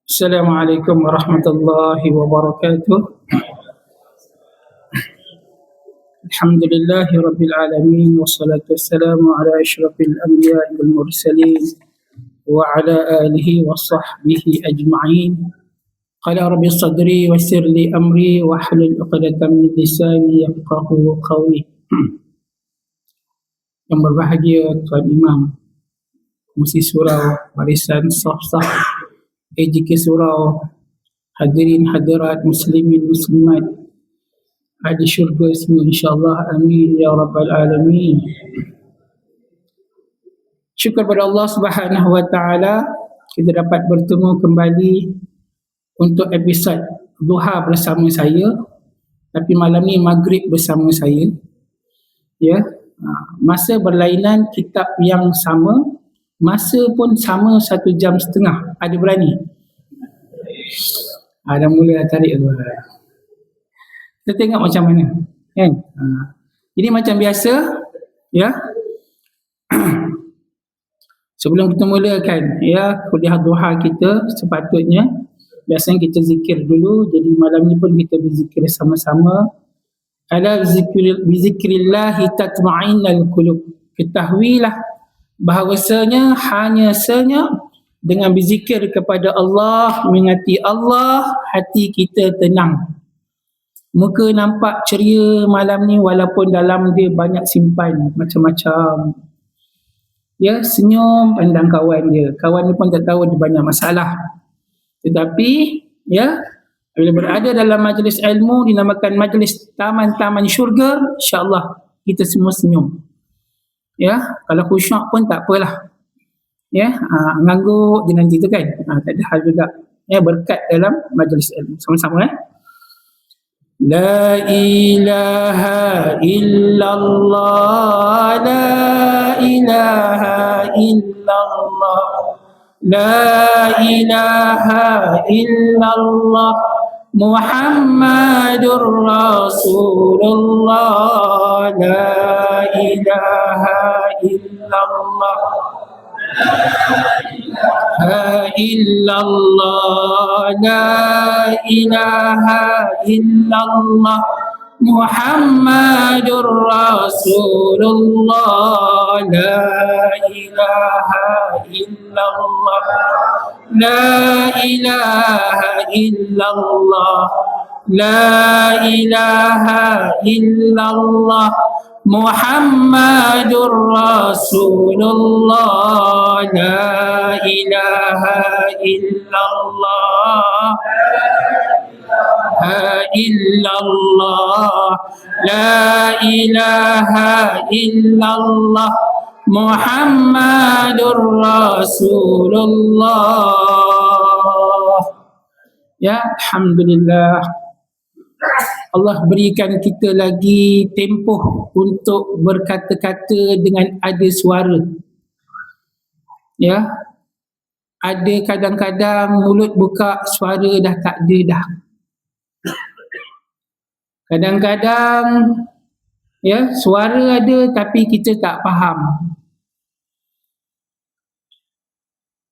Assalamualaikum warahmatullahi wabarakatuh. Alhamdulillahi rabbil alamin wassalatu wassalamu ala asyrafil anbiya'i wal mursalin wa ala alihi wa sahbihi ajma'in. Qala rabbi sadri wassir li amri wahlul 'uqdatam min lisani yafqahu qawli. Yang berbahagia Tuan Imam Musi Surau Barisan Saf-Saf AJK Surau, hadirin hadirat muslimin muslimat ahli syurga semua insyaAllah, amin ya rabbal alamin. Syukur pada Allah Subhanahu wa ta'ala, kita dapat bertemu kembali untuk episod duha bersama saya, tapi malam ni maghrib bersama saya. Ya, masa berlainan, kitab yang sama, masa pun sama 1 jam setengah. Ada berani? Dah mula tarik tu. Kita tengok macam mana, kan? Jadi macam biasa, ya. Sebelum kita mulakan ya kuliah duha kita, sepatutnya biasanya kita zikir dulu. Jadi malam ni pun kita berzikir sama-sama. Ala bizikrillah tatma'innal qulub. Ketahuilah bahawasanya hanya dengan berzikir kepada Allah, mengingati Allah, hati kita tenang. Muka nampak ceria malam ni walaupun dalam dia banyak simpan macam-macam. Ya, senyum pandang kawan dia. Kawan dia pun tak tahu dia banyak masalah. Tetapi ya, bila berada dalam majlis ilmu dinamakan majlis taman-taman syurga, insya-Allah kita semua senyum. Ya, kalau khusyuk pun tak apalah. Ya, ngangguk je nanti tu kan. Tak ada hal juga. Ya, berkat dalam majlis ilmu. Sama-sama La ilaha illallah, la ilaha illallah, la ilaha illallah, Muhammadur Rasulullah, la ilaha illallah, la illallah, la ilaha illallah, Muhammadur Rasulullah, la ilaha illallah, la ilaha illallah, la ilaha illallah, Muhammadur Rasulullah, la ilaha illallah, la illallah, la ilaha illallah, Muhammadur Rasulullah. Ya, alhamdulillah. Allah berikan kita lagi tempoh untuk berkata-kata dengan ada suara. Ya, ada kadang-kadang mulut buka, suara dah tak ada dah. Kadang-kadang ya, suara ada tapi kita tak faham.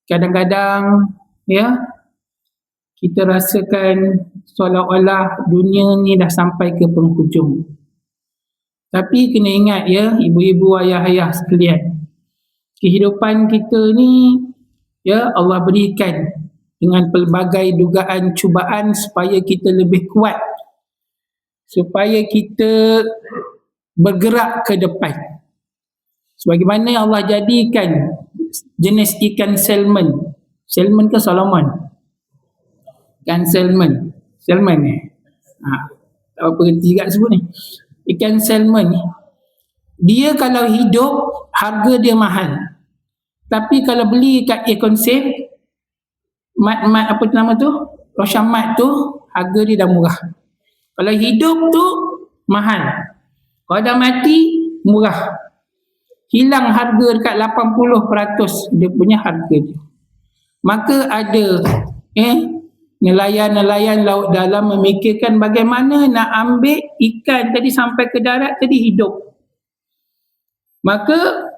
Kadang-kadang ya, kita rasakan seolah-olah dunia ni dah sampai ke penghujung. Tapi kena ingat ya, ibu-ibu, ayah-ayah sekalian, kehidupan kita ni ya Allah berikan dengan pelbagai dugaan cubaan supaya kita lebih kuat, supaya kita bergerak ke depan. Sebagaimana Allah jadikan jenis ikan salmon. Salmon ke Solomon? Ikan salmon. Salmon ni. Tak apa reti kat sebut ni. Ikan salmon ni, dia kalau hidup harga dia mahal. Tapi kalau beli kat Econsave, mat apa nama tu? Roshan Mat tu, harga dia dah murah. Kalau hidup tu mahal. Kalau dah mati murah. Hilang harga dekat 80% dia punya harga dia. Maka ada nelayan-nelayan laut dalam memikirkan bagaimana nak ambil ikan tadi sampai ke darat tadi hidup. Maka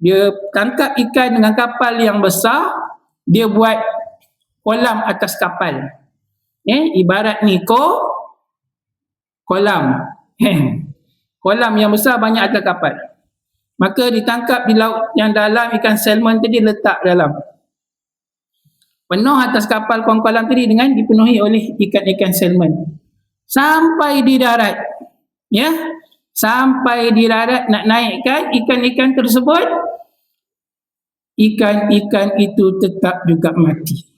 Dia tangkap ikan dengan kapal yang besar, dia buat kolam atas kapal. Ibarat ni kolam. Kolam yang besar banyak atas kapal. Maka ditangkap di laut yang dalam, ikan salmon tadi letak dalam. Penuh atas kapal kolam tadi dengan dipenuhi oleh ikan-ikan salmon. Sampai di darat. Sampai di darat nak naikkan ikan-ikan tersebut, ikan-ikan itu tetap juga mati.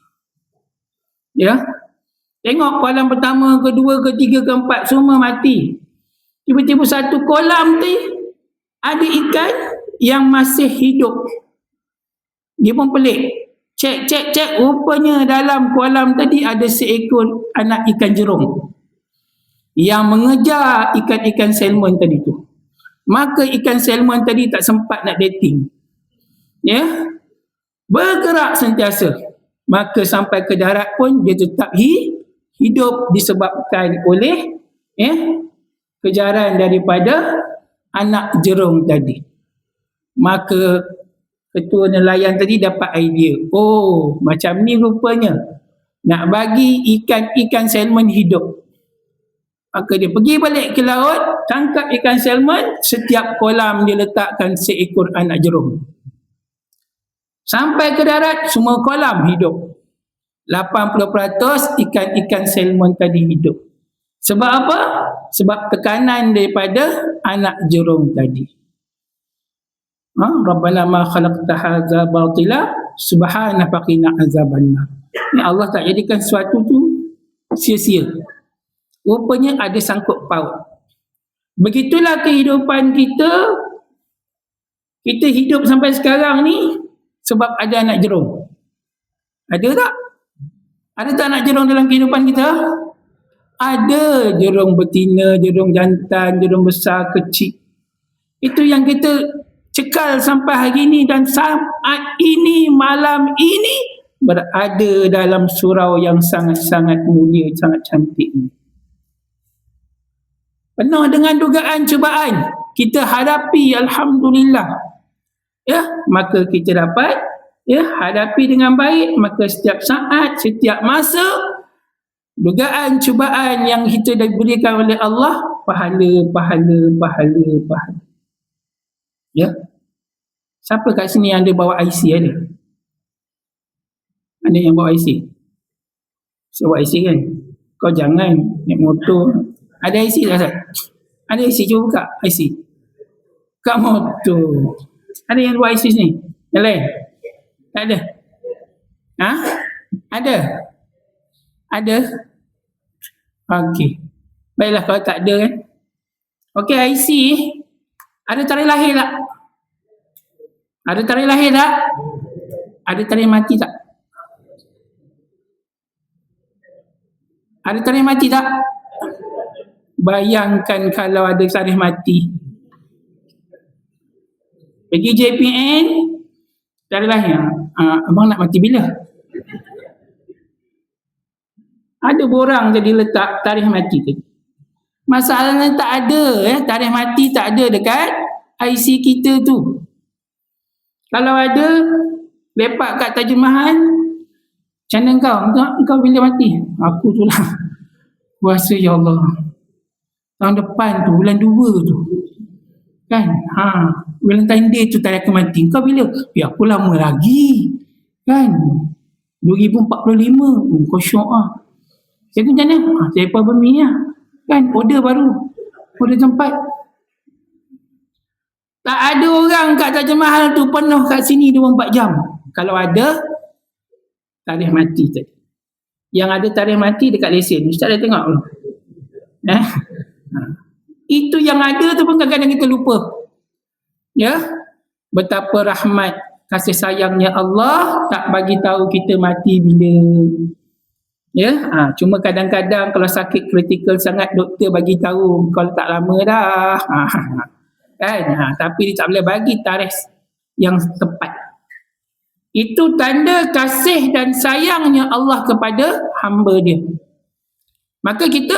Tengok kolam pertama, kedua, ketiga, keempat semua mati. Tiba-tiba satu kolam tu ada ikan yang masih hidup. Dia pun pelik. Cek, rupanya dalam kolam tadi ada seekor anak ikan jerung yang mengejar ikan-ikan salmon tadi tu. Maka ikan salmon tadi tak sempat nak dating. Bergerak sentiasa. Maka sampai ke darat pun dia tetap hidup disebabkan oleh kejaran daripada anak jerung tadi. Maka ketua nelayan tadi dapat idea. Oh, macam ni rupanya nak bagi ikan-ikan salmon hidup. Maka dia pergi balik ke laut, tangkap ikan salmon, setiap kolam dia letakkan seekor anak jerung. Sampai ke darat, semua kolam hidup. 80% ikan-ikan salmon tadi hidup. Sebab apa? Sebab tekanan daripada anak jerung tadi. Rabbana ma khalaqta hadza batila subhanaka faqina azabannar. Ni Allah tak jadikan sesuatu tu sia-sia. Rupanya ada sangkut paut. Begitulah kehidupan kita. Kita hidup sampai sekarang ni sebab ada anak jerung. Ada tak? Ada tak anak jerung dalam kehidupan kita? Ada jerung betina, jerung jantan, jerung besar, kecil. Itu yang kita cekal sampai hari ini, dan saat ini, malam ini berada dalam surau yang sangat-sangat mulia, sangat cantik ini. Penuh dengan dugaan cubaan kita hadapi, alhamdulillah. Maka kita dapat hadapi dengan baik. Maka setiap saat, setiap masa, dugaan cubaan yang kita diberikan oleh Allah, pahala. Siapa kat sini yang ada bawa IC ada? Ada yang bawa IC? Saya bawa IC kan? Kau jangan naik motor. Ada IC tak, Ustaz? Ada IC, cuba buka IC. Buka motor. Ada yang bawa IC ni? Yang lain? Tak ada? Ada? Ada? Okey. Baiklah kalau tak ada kan. Okey, IC. Ada tarikh lahir tak? Ada tarikh lahir tak? Ada tarikh mati tak? Ada tarikh mati tak? Bayangkan kalau ada tarikh mati. Pergi JPN, tarikh lahir. Abang nak mati bila? Ada borang jadi letak tarikh mati tadi. Masalahnya tak ada, tarikh mati tak ada dekat IC kita tu. Kalau ada, lepak kat Taj Mahal, macam mana kau bila mati? Aku tu lah. Puasa ya Allah. Tahun depan tu, bulan 2 tu. Kan? Valentine Day tu tarikh mati. Kau bila? Ya aku lama lagi. Kan? 2045. Kau syok lah. Saya tu macam mana? Saya apa bumi lah. Kan? Order baru. Order tempat. Tak ada orang kat Taj Mahal tu penuh kat sini 24 jam. Kalau ada, tarikh mati tadi. Yang ada tarikh mati dekat lesen. Ustaz dah tengok belum? Itu yang ada tu pun kadang-kadang kita lupa. Betapa rahmat kasih sayangnya Allah tak bagi tahu kita mati bila. Cuma kadang-kadang kalau sakit kritikal sangat, doktor bagi tahu kalau tak lama dah. Kan? Tapi dia tak boleh bagi tarikh yang tepat. Itu tanda kasih dan sayangnya Allah kepada hamba dia. Maka kita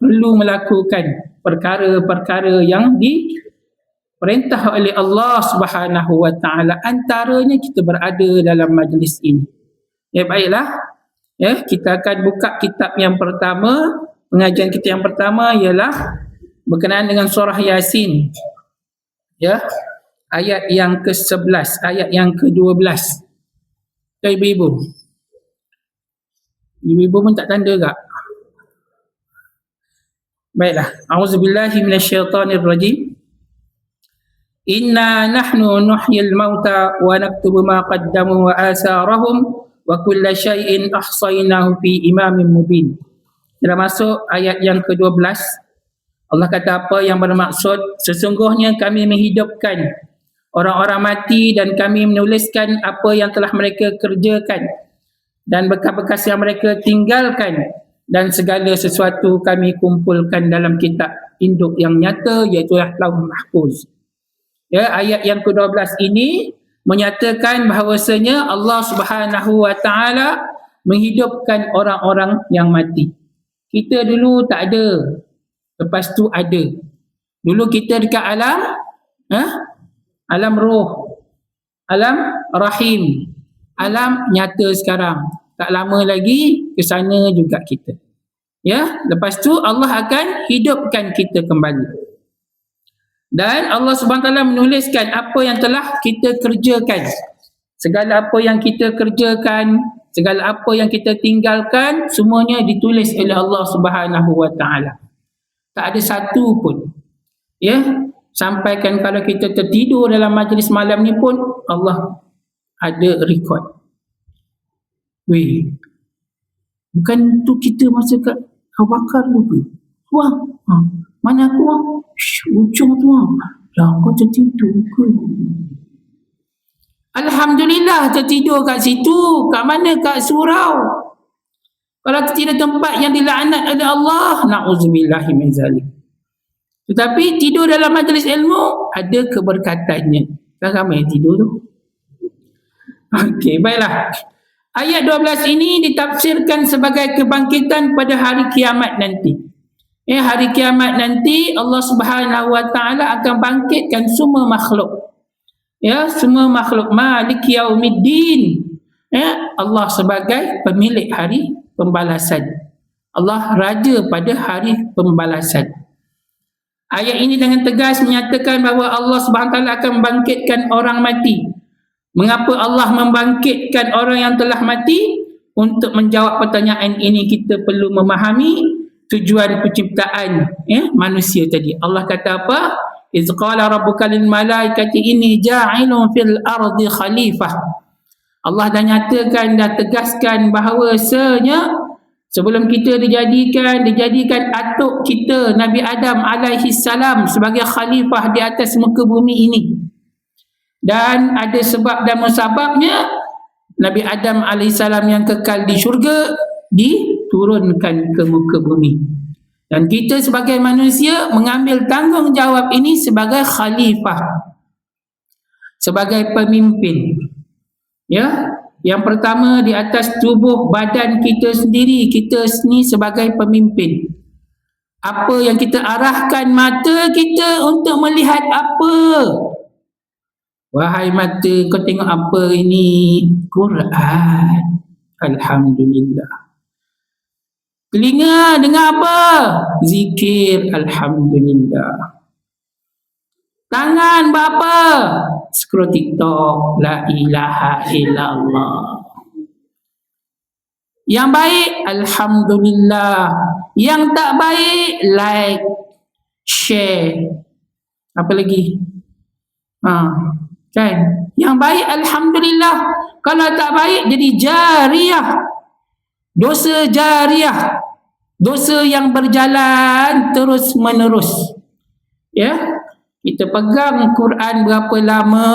perlu melakukan perkara-perkara yang perintah oleh Allah Subhanahu wa taala, antaranya kita berada dalam majlis ini. Ya, baiklah. Ya, kita akan buka kitab yang pertama. Pengajian kita yang pertama ialah berkenaan dengan surah Yasin. Ya. Ayat yang ke-11, ayat yang ke-12. Ibu-ibu. Ibu-ibu pun tak tanda tak? Baiklah. A'udzubillahi minasyaitonirrajim. Inna nahnu nuhyil mauta wa naktubu ma qaddamu wa asarahum wa kulla syai'in ahsaynahu fi imamin mubin. Kita masuk ayat yang ke-12. Allah kata apa yang bermaksud, sesungguhnya kami menghidupkan orang-orang mati dan kami menuliskan apa yang telah mereka kerjakan dan bekas-bekas yang mereka tinggalkan, dan segala sesuatu kami kumpulkan dalam kitab induk yang nyata, iaitu Lauhul Mahfuz. Ya, ayat yang ke-12 ini menyatakan bahawasanya Allah Subhanahu wa taala menghidupkan orang-orang yang mati. Kita dulu tak ada, lepas tu ada. Dulu kita dekat alam alam roh, alam rahim, alam nyata sekarang. Tak lama lagi ke sana juga kita. Ya, lepas tu Allah akan hidupkan kita kembali. Dan Allah SWT menuliskan apa yang telah kita kerjakan. Segala apa yang kita kerjakan, segala apa yang kita tinggalkan, semuanya ditulis oleh Allah SWT. Tak ada satu pun. Ya, sampaikan kalau kita tertidur dalam majlis malam ni pun Allah ada rekod. Weh, bukan tu kita masa kat Abu Bakar tu ke? Wah, mana aku wah? Ujung tu wah. Lah kau tertidur ke? Alhamdulillah tertidur kat situ. Kat mana? Kat surau. Kalau tidak tempat yang dilaknat oleh Allah, na'udzubillahi min zalik. Tetapi tidur dalam majlis ilmu ada keberkatannya. Kan ramai yang tidur tu. Okey, baiklah. Ayat 12 ini ditafsirkan sebagai kebangkitan pada hari kiamat nanti. Hari kiamat nanti Allah Subhanahu wa taala akan bangkitkan semua makhluk. Ya, semua makhluk, Malik Yaumiddin. Ya, Allah sebagai pemilik hari pembalasan. Allah raja pada hari pembalasan. Ayat ini dengan tegas menyatakan bahawa Allah SWT akan membangkitkan orang mati. Mengapa Allah membangkitkan orang yang telah mati? Untuk menjawab pertanyaan ini kita perlu memahami tujuan penciptaan manusia tadi. Allah kata apa? Iz qala rabbuka lil malaikati inni ja'ilun fil ardi khalifah. Allah dah nyatakan, dah tegaskan bahawasanya sebelum kita dijadikan atuk kita Nabi Adam alaihi salam sebagai khalifah di atas muka bumi ini. Dan ada sebab dan musababnya Nabi Adam alaihi salam yang kekal di syurga diturunkan ke muka bumi. Dan kita sebagai manusia mengambil tanggungjawab ini sebagai khalifah, sebagai pemimpin. Ya, yang pertama di atas tubuh badan kita sendiri, kita ni sebagai pemimpin. Apa yang kita arahkan mata kita untuk melihat apa? Wahai mata, kau tengok apa ini? Quran. Alhamdulillah. Telinga dengar apa? Zikir. Alhamdulillah. Tangan buat apa? Scroll TikTok. La ilaha illallah. Yang baik, Alhamdulillah. Yang tak baik, like, share. Apa lagi? Kan? Yang baik, Alhamdulillah. Kalau tak baik, jadi jariyah. Dosa jariyah. Dosa yang berjalan terus menerus. Ya? Kita pegang Quran berapa lama,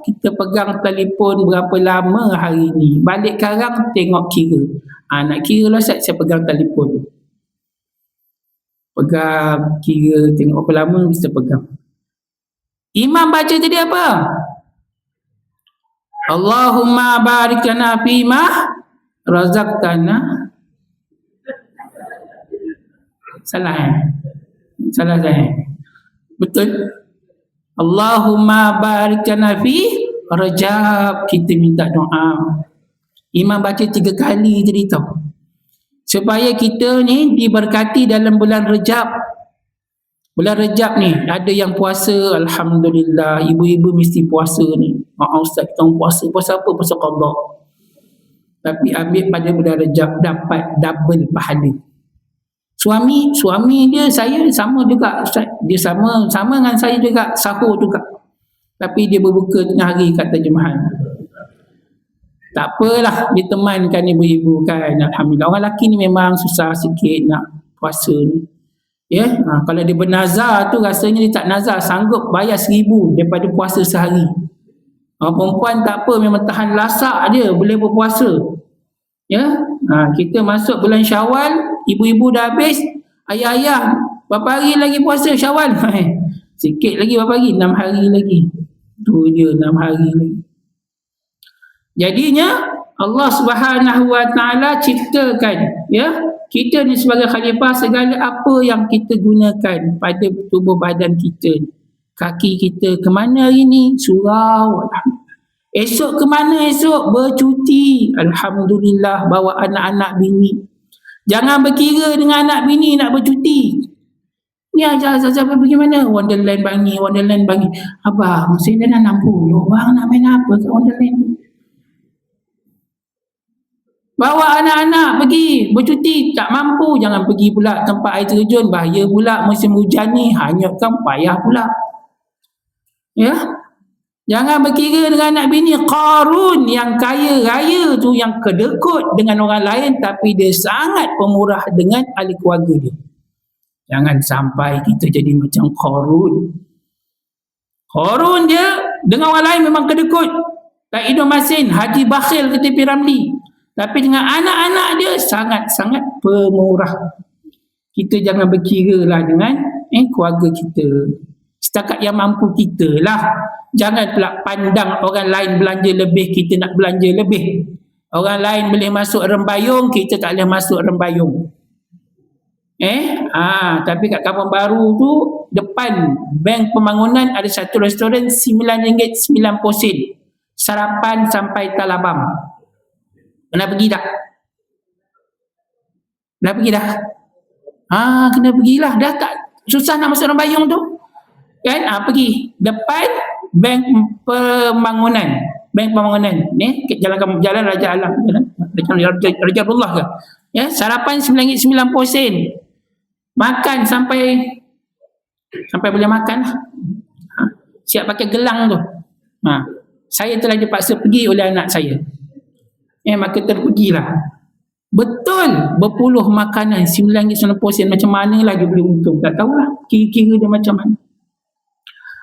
kita pegang telefon berapa lama hari ni. Balik sekarang tengok kira. Nak kira lah saya pegang telefon. Pegang, kira, tengok berapa lama kita pegang. Imam baca tadi apa? Allahumma barik lana fima razaqtana. Salah Salah saya. Betul? Allahumma barik lana fi Rajab, kita minta doa. Imam baca 3 kali tadi tau, supaya kita ni diberkati dalam bulan Rajab. Bulan Rajab ni ada yang puasa, alhamdulillah, ibu-ibu mesti puasa ni. Ustaz, kita puasa apa? Puasa qada. Tapi ambil pada bulan Rajab, dapat double pahala. Suami dia, saya sama juga Ustaz. Dia sama dengan saya juga, sahur juga. Tapi dia berbuka tengah hari kat terjemahan. Tak apalah, dia temankan ibu-ibu kan. Alhamdulillah. Orang lelaki ni memang susah sikit nak puasa ni. Ya, kalau dia bernazar tu rasanya dia tak nazar, sanggup bayar 1,000 daripada puasa sehari. Perempuan tak apa, memang tahan lasak dia, boleh berpuasa. Ya, kita masuk bulan Syawal, ibu-ibu dah habis, ayah-ayah berapa hari lagi puasa Syawal? Sikit lagi, berapa hari? 6 hari lagi. Tu je, 6 hari lagi. Jadinya Allah Subhanahu Wa Taala ciptakan, ya, kita ni sebagai khalifah, segala apa yang kita gunakan pada tubuh badan kita, kaki kita ke mana hari ni? Surau. Esok ke mana esok? Bercuti. Alhamdulillah, bawa anak-anak bini. Jangan berkira dengan anak bini nak bercuti. Ni ajar pergi mana? Wonderland Bangi. Abang, saya dah 60. Bang nak main apa kat Wonderland? Bawa anak-anak pergi bercuti, tak mampu, jangan pergi pula tempat air terjun, bahaya pula musim hujan ni, hanyutkan, payah pula. Ya, jangan berkira dengan anak bini. Qarun yang kaya raya tu, yang kedekut dengan orang lain, tapi dia sangat pemurah dengan ahli keluarga dia. Jangan sampai kita jadi macam Qarun. Qarun dia dengan orang lain memang kedekut, tak hidung masin, haji bakhil ke tepi Ramli. Tapi dengan anak-anak dia sangat-sangat pemurah. Kita jangan berkira lah dengan keluarga kita. Setakat yang mampu kita lah. Jangan pula pandang orang lain belanja lebih, kita nak belanja lebih. Orang lain boleh masuk rembayung, kita tak boleh masuk rembayung. Tapi kat Kampung Baru tu, depan Bank Pembangunan ada satu restoran RM9 9 sen. Sarapan sampai talabam. Kena pergi tak? Kena pergi dah? Kena pergilah. Dah tak susah nak masuk rembayung tu? Kan? Pergi. Depan Bank Pembangunan. Ni, jalan Raja Alam. Raja Abdullah ke? Ya, sarapan RM9 9 sen. Makan sampai boleh makan lah. Siap pakai gelang tu. Saya telah dipaksa pergi oleh anak saya. Maka terpergilah. Betul, berpuluh makanan RM9 9 sen, macam mana lah dia boleh untung? Tak tahulah, kira-kira dia macam mana.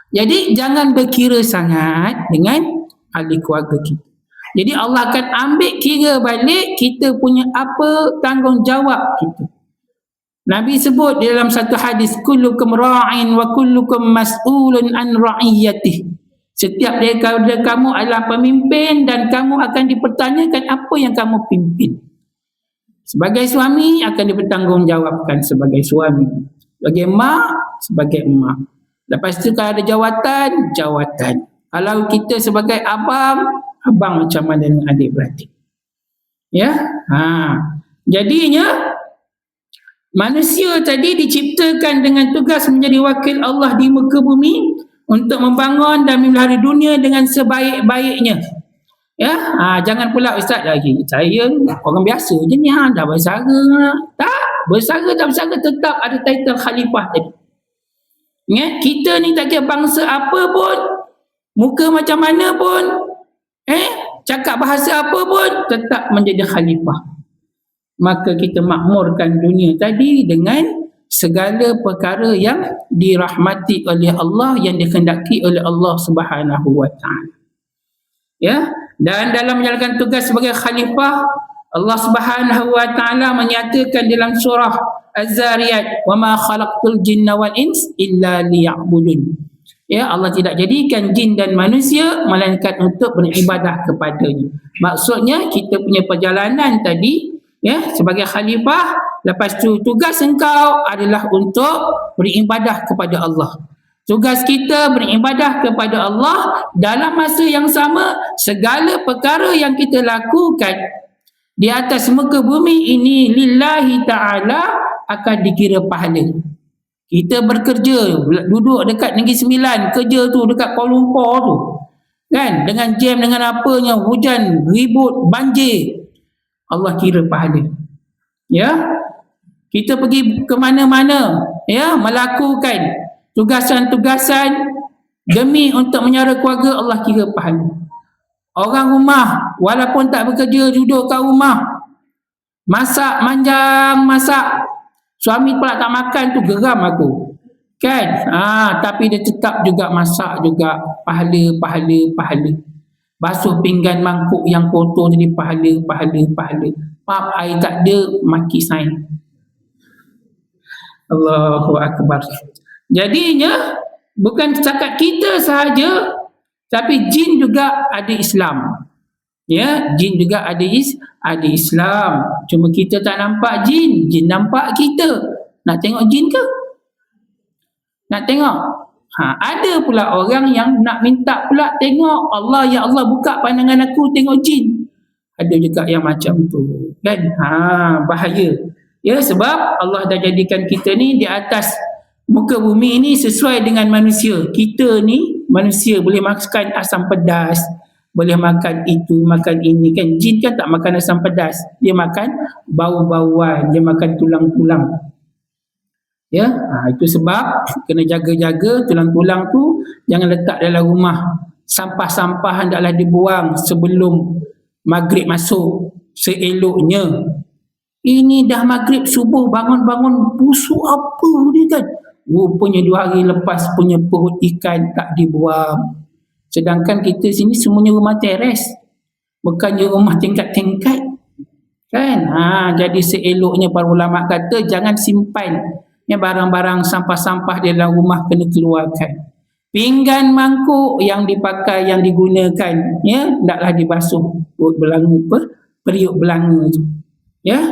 Jadi jangan berkira sangat dengan ahli keluarga kita. Jadi Allah akan ambil kira balik kita punya apa tanggungjawab kita. Nabi sebut di dalam satu hadis, kullukum ra'in wa kullukum mas'ulun an ra'iyatih. Setiap daripada kamu adalah pemimpin dan kamu akan dipertanyakan apa yang kamu pimpin. Sebagai suami akan dipertanggungjawabkan sebagai suami. Sebagai mak, sebagai emak. Lepas tu kalau ada jawatan. Kalau kita sebagai abang macam mana dengan adik-beradik. Ya? Jadinya manusia tadi diciptakan dengan tugas menjadi wakil Allah di muka bumi untuk membangun dan memelihara dunia dengan sebaik-baiknya. Ya, jangan pula ustaz lagi. Saya orang biasa je ni, dah bersara. Tak, bersara tetap ada title khalifah tadi. Ingat, kita ni tak kira bangsa apa pun, muka macam mana pun, cakap bahasa apa pun, tetap menjadi khalifah. Maka kita makmurkan dunia tadi dengan segala perkara yang dirahmati oleh Allah, yang dikehendaki oleh Allah Subhanahu Wa Taala. Ya, dan dalam menjalankan tugas sebagai khalifah, Allah Subhanahu Wa Taala menyatakan dalam surah Az-Zariyat, "Wa ma khalaqtul jinna wal ins illa liya'budun." Ya, Allah tidak jadikan jin dan manusia melainkan untuk beribadah kepadanya. Maksudnya kita punya perjalanan tadi, ya, sebagai khalifah, lepas tu tugas engkau adalah untuk beribadah kepada Allah. Tugas kita beribadah kepada Allah. Dalam masa yang sama, segala perkara yang kita lakukan di atas muka bumi ini lillahi ta'ala akan dikira pahala. Kita bekerja, duduk dekat Negeri Sembilan, kerja tu dekat Kuala Lumpur tu, kan, dengan jam, dengan apanya, hujan, ribut, banjir, Allah kira pahala. Ya, kita pergi ke mana-mana, ya, melakukan tugasan-tugasan demi untuk menyara keluarga, Allah kira pahala. Orang rumah walaupun tak bekerja, duduk kat rumah, masak, manjang masak, suami pula tak makan, tu geram aku, kan. Tapi dia tetap juga masak juga, pahala. Basuh pinggan mangkuk yang kotor jadi pahala. Pap, air tak ada, maki sain. Allahu Akbar. Jadinya bukan setakat kita sahaja, tapi jin juga ada Islam. Ya, jin juga ada Islam. Cuma kita tak nampak jin, jin nampak kita. Nak tengok jin ke? Nak tengok? Ada pula orang yang nak minta pula tengok Allah, ya Allah buka pandangan aku tengok jin. Ada juga yang macam tu, kan? Bahaya. Ya, sebab Allah dah jadikan kita ni di atas muka bumi ni sesuai dengan manusia. Kita ni manusia boleh makan asam pedas, boleh makan itu, makan ini, kan. Jin kan tak makan asam pedas, dia makan bau-bauan, dia makan tulang-tulang. Ya, itu sebab kena jaga-jaga tulang-tulang tu jangan letak dalam rumah. Sampah-sampah hendaklah dibuang sebelum maghrib masuk seeloknya. Ini dah maghrib, subuh, bangun-bangun, busuk apa dia, kan. Rupanya 2 hari lepas punya perut ikan tak dibuang. Sedangkan kita sini semuanya rumah teres, bukannya rumah tingkat-tingkat, kan. Jadi seeloknya para ulama kata jangan simpan barang-barang sampah-sampah di dalam rumah, kena keluarkan. Pinggan mangkuk yang dipakai, yang digunakan, ya, hendaklah dibasuh perut belanga, periuk belanga tu. Ya,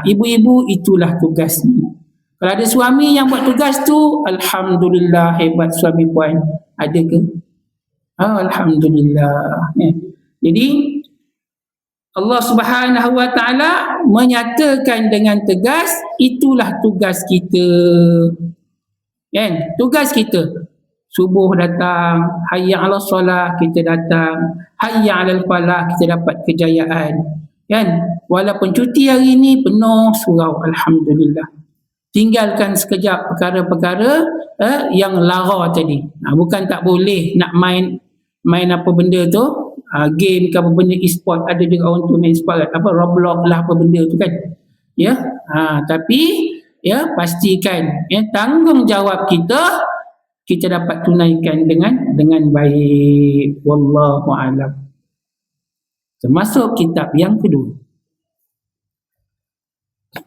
ibu-ibu itulah tugasnya. Kalau ada suami yang buat tugas tu, alhamdulillah, hebat suami puan. Ada ke? Alhamdulillah. Ya. Jadi Allah Subhanahu Wa Taala menyatakan dengan tegas, itulah tugas kita. Kan? Tugas kita. Subuh datang, hayya 'alas solah, kita datang, hayya 'alal falah, kita dapat kejayaan. Kan? Walaupun cuti hari ni penuh surau, alhamdulillah. Tinggalkan sekejap perkara-perkara yang lara tadi. Bukan tak boleh nak main apa benda tu, game ke apa benda e-sport, ada juga orang tu main e-sport, apa Roblox lah apa benda tu, kan. Ya, tapi ya pastikan tanggungjawab kita dapat tunaikan dengan baik. Wallahu a'lam. Termasuk kitab yang kedua.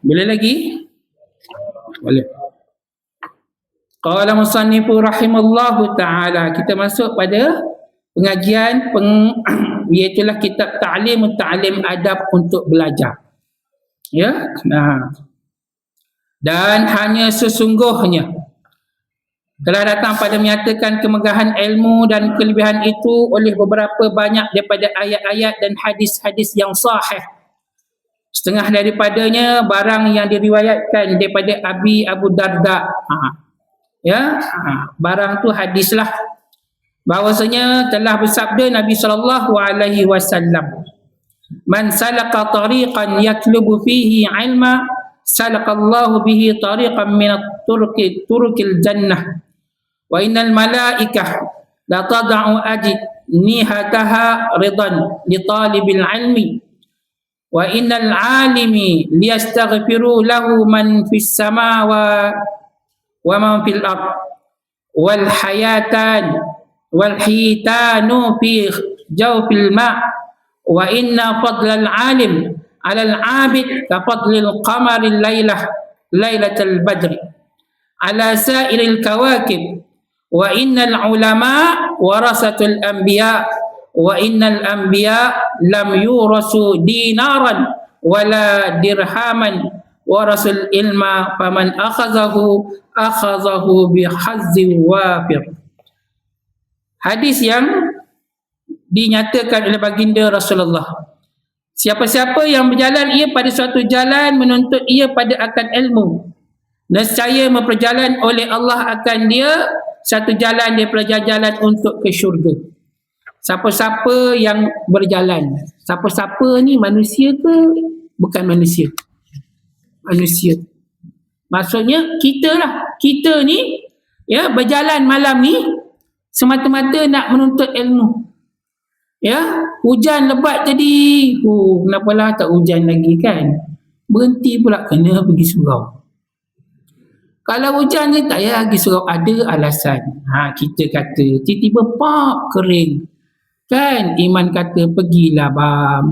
Boleh lagi? Boleh. Qala musannifu rahimallahu ta'ala. Kita masuk pada pengajian iaitulah kitab ta'lim adab untuk belajar. Ya. Dan hanya sesungguhnya telah datang pada menyatakan kemegahan ilmu dan kelebihan itu oleh beberapa banyak daripada ayat-ayat dan hadis-hadis yang sahih. Setengah daripadanya barang yang diriwayatkan daripada Abu Darda. Barang tu hadislah. Bahwasanya telah bersabda Nabi SAW, "Man salaka tariqan yatlubu fihi ilma, salaqallahu bihi tariqan min turukil jannah. Wa innal malaikah la tad'u ajnihataha ridan li talibil ilmi. Wa innal alimi liyastaghfiru lahu man fis samawati wa man fil ard wal hayatan wal hitanu fi jawfil ma' wa inna fadlal alim 'alal 'abid ka fadlil qamari lailatal badri 'ala sa'iril kawakib wa innal ulama warasatul anbiya wa innal anbiya lam yurasu dinaran wala dirhaman warasul ilma faman akhazahu bihazzin wafir. Hadis yang dinyatakan oleh baginda Rasulullah. Siapa-siapa yang berjalan ia pada suatu jalan menuntut ia pada akan ilmu, nescaya memperjalan oleh Allah akan dia satu jalan daripada jalan untuk ke syurga. Siapa-siapa yang berjalan. Siapa-siapa ni manusia ke bukan manusia? Manusia. Maksudnya kita lah. Kita ni ya berjalan malam ni semata-mata nak menuntut ilmu. Ya, hujan lebat jadi. Kenapalah tak hujan lagi kan? Berhenti pula kena pergi surau. Kalau hujan je tak payah pergi surau, ada alasan. Kita kata tiba-tiba pap kering. Kan iman kata pergilah bang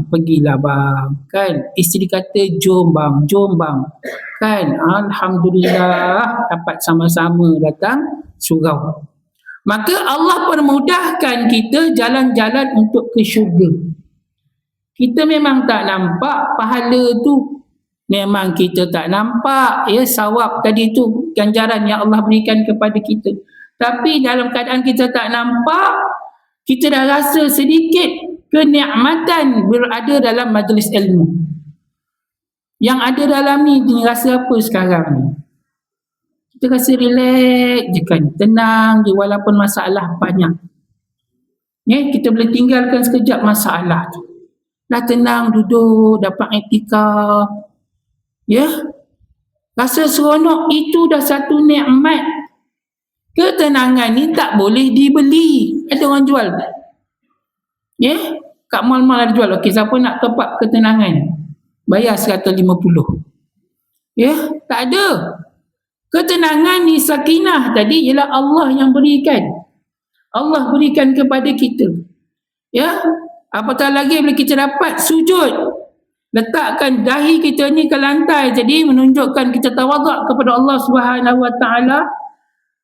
kan, isteri kata jom bang kan, alhamdulillah dapat sama-sama datang surau. Maka Allah permudahkan kita jalan-jalan untuk ke syurga. Kita memang tak nampak pahala tu, memang kita tak nampak ya sawab tadi tu, ganjaran yang Allah berikan kepada kita. Tapi dalam keadaan kita tak nampak, kita dah rasa sedikit kenikmatan berada dalam majlis ilmu. Yang ada dalam ni rasa apa sekarang ni? Kita rasa relax je kan, tenang je walaupun masalah banyak. Kita boleh tinggalkan sekejap masalah tu. Dah tenang duduk, dapat iktikaf. Ya? Rasa seronok, itu dah satu nikmat. Ketenangan ni tak boleh dibeli. Ada orang jual. Kat mal-mal ada jual. Okey, siapa nak top up ketenangan? Bayar 150. Tak ada. Ketenangan ni, sakinah tadi ialah Allah yang berikan. Allah berikan kepada kita. Apatah lagi bila kita dapat sujud, letakkan dahi kita ni ke lantai, jadi menunjukkan kita tawaduk kepada Allah Subhanahu Wa Taala.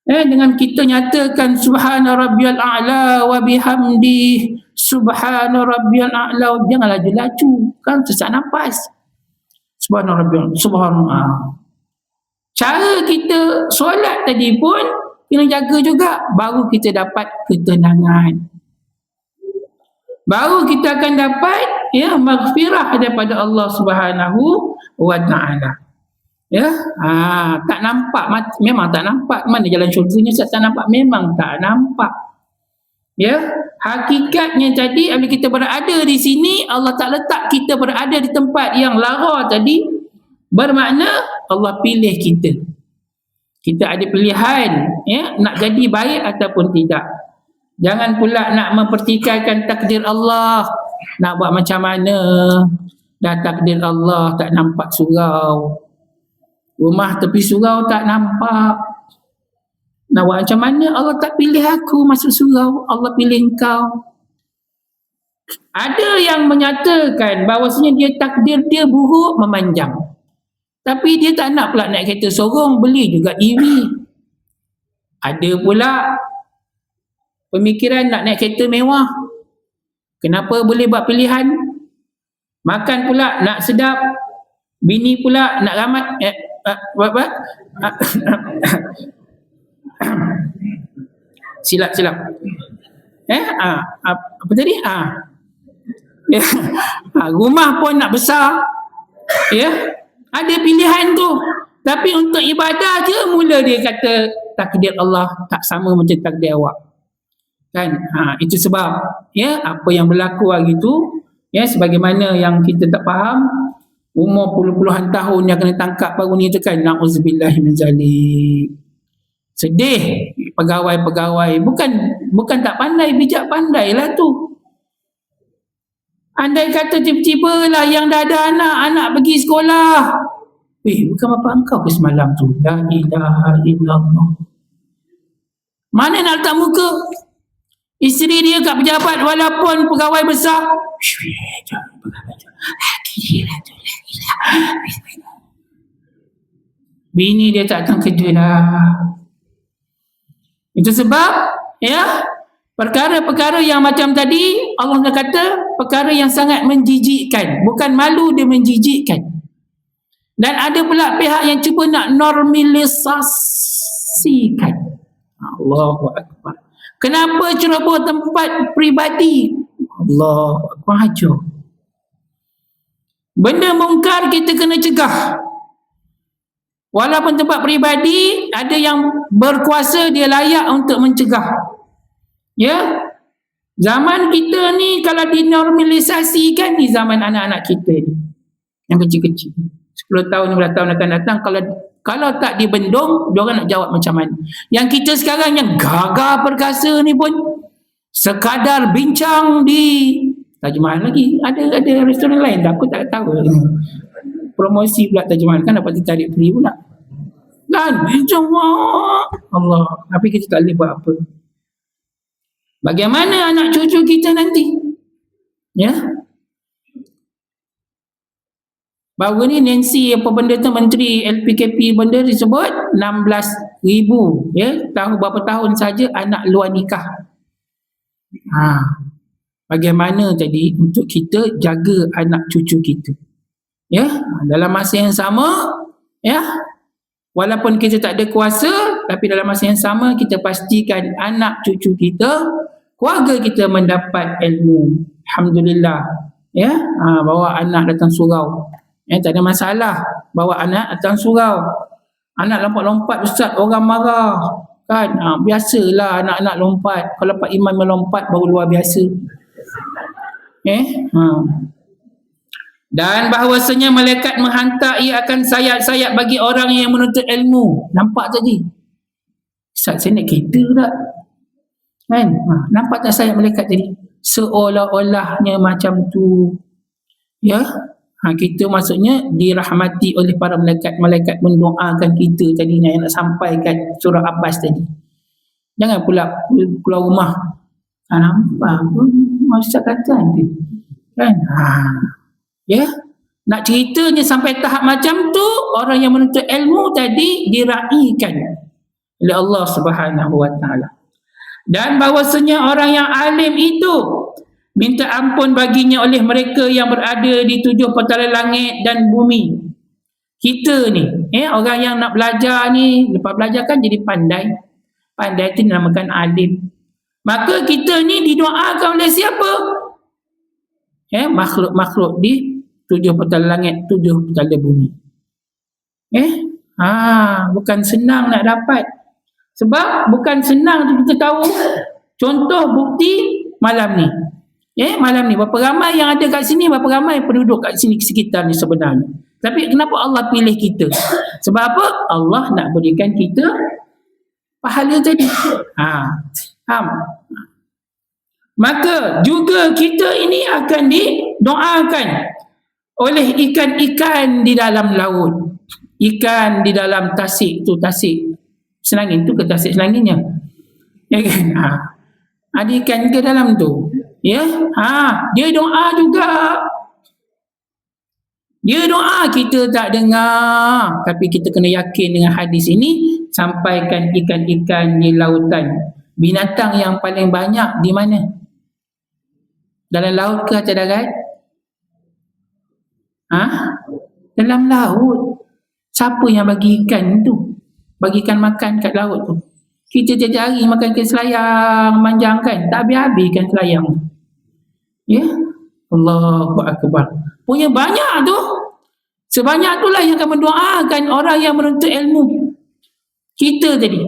Dengan kita nyatakan subhana rabbiyal a'la wa bihamdi subhana rabbiyal a'la, janganlah laju kan, sesak nafas. Subhana rabbiyal subhanallah. Cara kita solat tadi pun kena jaga juga, baru kita dapat ketenangan. Baru kita akan dapat maghfirah daripada Allah Subhanahu Wa Taala. Tak nampak, memang tak nampak mana jalan syurganya, tak nampak, memang tak nampak. Hakikatnya tadi apabila kita berada di sini, Allah tak letak kita berada di tempat yang lara tadi, bermakna Allah pilih kita. Kita ada pilihan nak jadi baik ataupun tidak. Jangan pula nak mempertikaikan takdir Allah, nak buat macam mana, dah takdir Allah tak nampak surau. Rumah tepi surau tak nampak. Nak buat macam mana? Allah tak pilih aku masuk surau, Allah pilih engkau. Ada yang menyatakan bahawasanya dia takdir dia buruk memanjang. Tapi dia tak nak pula naik kereta sorong, beli juga EV. Ada pula pemikiran nak naik kereta mewah. Kenapa boleh buat pilihan? Makan pula nak sedap, bini pula nak ramat. Silap. Apa tadi? Rumah pun nak besar. Ada pilihan tu. Tapi untuk ibadah je mula dia kata takdir Allah tak sama macam takdir awak. Kan? Itu sebab apa yang berlaku hari tu, sebagaimana yang kita tak faham, umur puluhan tahun yang kena tangkap baru ni tu kan, na'udzubillahi min zalik. Sedih pegawai-pegawai, bukan tak pandai, bijak pandailah tu. Andai kata tiba-tiba lah yang dah ada anak pergi sekolah, bukan bapa engkau ke semalam tu? La ilaha illallah. Mana nak letak muka? Isteri dia kat pejabat walaupun pegawai besar, bini dia tak akan kerja dah. Itu sebab perkara-perkara yang macam tadi Allah kata perkara yang sangat menjijikkan. Bukan malu, dia menjijikkan. Dan ada pula pihak yang cuba nak normalisasikan. Allahu Akbar. Kenapa ceroboh tempat peribadi? Allahu Akbar. Hajar. Benda mungkar kita kena cegah. Walaupun tempat peribadi, ada yang berkuasa, dia layak untuk mencegah. Ya, zaman kita ni kalau dinormalisasikan ni zaman anak-anak kita ni yang kecil-kecil 10 tahun 15 tahun akan datang, kalau tak dibendung, diorang nak jawab macam mana. Yang kita sekarang yang gagah perkasa ni pun sekadar bincang di Taj Mahal lagi, ada restoran lain tak, aku tak tahu. Promosi pula Taj Mahal kan dapat ditarik free pula kan, bincang Allah. Tapi kita tak boleh buat apa. Bagaimana anak cucu kita nanti? Ya. Baru ni Nancy apa benda tu, Menteri LPKP benda disebut 16,000 ya, tahu berapa tahun saja anak luar nikah. Bagaimana jadi untuk kita jaga anak cucu kita? Ya, dalam masa yang sama ya, walaupun kita tak ada kuasa, tapi dalam masa yang sama kita pastikan anak cucu kita, keluarga kita mendapat ilmu. Alhamdulillah. Ya, bawa anak datang surau. Tak ada masalah. Bawa anak datang surau. Anak lompat-lompat ustaz, orang marah. Kan? Biasalah anak-anak lompat. Kalau Pak Imam melompat baru luar biasa. Dan bahawasanya malaikat menghantar ia akan sayap-sayap bagi orang yang menuntut ilmu. Nampak tadi? Ustaz, saya naik kereta tak? Kan? Nampak tak sayap malaikat tadi? Seolah-olahnya macam tu. Ya? Kita maksudnya dirahmati oleh para malaikat mendoakan kita tadinya yang nak sampaikan surah Abbas tadi. Jangan pula keluar rumah. Nampak pun Ustaz kata nanti. Kan? Ya? Nak ceritanya sampai tahap macam tu, orang yang menuntut ilmu tadi diraikan oleh Allah Subhanahu Wa Taala. Dan bahawasanya orang yang alim itu minta ampun baginya oleh mereka yang berada di 7 petala langit dan bumi. Kita ni, orang yang nak belajar ni, lepas belajar kan jadi pandai. Pandai itu dinamakan alim. Maka kita ni didoakan oleh siapa? Makhluk-makhluk di 7 petala langit, 7 petala bumi. Bukan senang nak dapat. Sebab bukan senang tu kita tahu. Contoh bukti malam ni. Malam ni berapa ramai yang ada kat sini, berapa ramai penduduk kat sini sekitar ni sebenarnya. Tapi kenapa Allah pilih kita? Sebab apa? Allah nak berikan kita pahala tadi. Maka juga kita ini akan didoakan oleh ikan-ikan di dalam laut. Ikan di dalam tasik tu, tasik Selangin tu ke tasik Selanginnya? Ya kan? Ada ikan ke dalam tu? Ya, dia doa juga. Dia doa, kita tak dengar, tapi kita kena yakin dengan hadis ini. Sampaikan ikan-ikan di lautan. Binatang yang paling banyak di mana? Dalam laut ke atas darat? Dalam laut. Siapa yang bagi ikan tu? Bagi ikan makan kat laut tu? Kita tiap hari makan ikan selayang manjang kan, tak habis-habis ikan selayang. Ya, Allahu Akbar. Punya banyak tu. Sebanyak itulah yang akan mendoakan orang yang menuntut ilmu. Kita tadi.